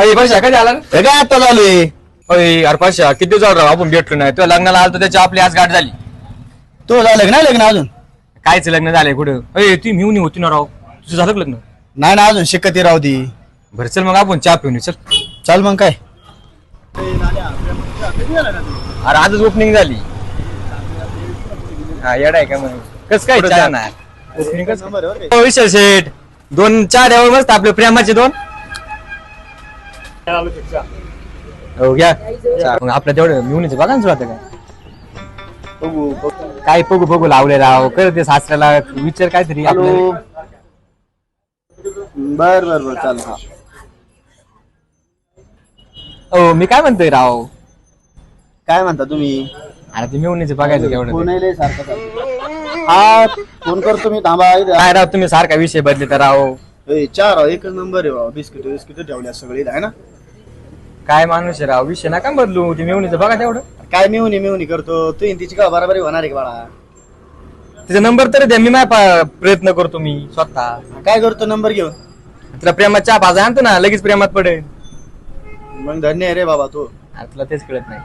अरे पैसा कधी आला रे? हे काय आता चालू आहे? अरे पैसा किती दिवस राव आपण भेटलो नाही तुझ्या लग्नाला आलो त्याची आपली आज गाठ झाली. तो झालं ना लग्न अजून? कायच लग्न झालंय कुठं? अरे ती मिळून होती ना राव, तुझं झालं का लग्न? नाही ना अजून शिकती राहू दी. बरं चल मग आपण चहा पिऊन येऊ, चल. चाल मग काय. अरे आजच ओपनिंग झाली. हा येडा आहे का मग? कस काय चहा नाही ओपनिंग कस विशाल शेठ 2 चहा द्यावर मस्त आपले प्रेमाचे 2. हो घ्या चहा. मग आपल्या तेवढं मिळून बघा ना आता काय बघू बघू लावले राव करते सासऱ्याला विचार काहीतरी आपलं. बर बर बर चाल. हो मी काय म्हणतोय राव, काय म्हणता तुम्ही? अरे ते मिळून बघायचं तेवढं. फोन सारखा हा फोन करतो मी. थांबा काय राव तुम्ही सारखा विषय बदले तर राव. चार एकच नंबर आहे बाबा. बिस्किट बिस्किट ठेवल्या सगळी आहे ना. काय माणूस आहे राव, विषय नका बदलू. ते मिळून बघा तेवढं. काय मिळून करतो तू तिची का बराबरी होणार आहे का बाळा? तिचा नंबर तरी द्या, मी माझा प्रयत्न करतो मी स्वतः. काय करतो नंबर घेऊन? तुला प्रेमात चहा भाजा आणतो ना, लगेच प्रेमात पडेल. मग धन्य आहे रे बाबा तू. अरे तुला तेच कळत नाही.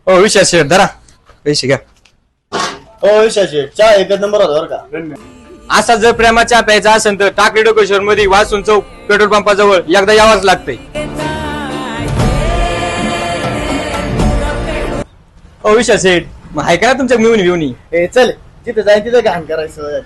हो विषय शेठ धरा पैसे घ्या. हो विशाचे चहा एकच नंबर होता बरं का. असा जर प्रेमात चहा प्यायचा असेल तर टाकळी डोकेश्वर मध्ये वासून चौक पेट्रोल पंपाजवळ एकदा यावंच लागतंय. हो विषय शेठ मग आहे का तुमच्या मिळून चल जिथे जाईल तिथे घाण करायचं.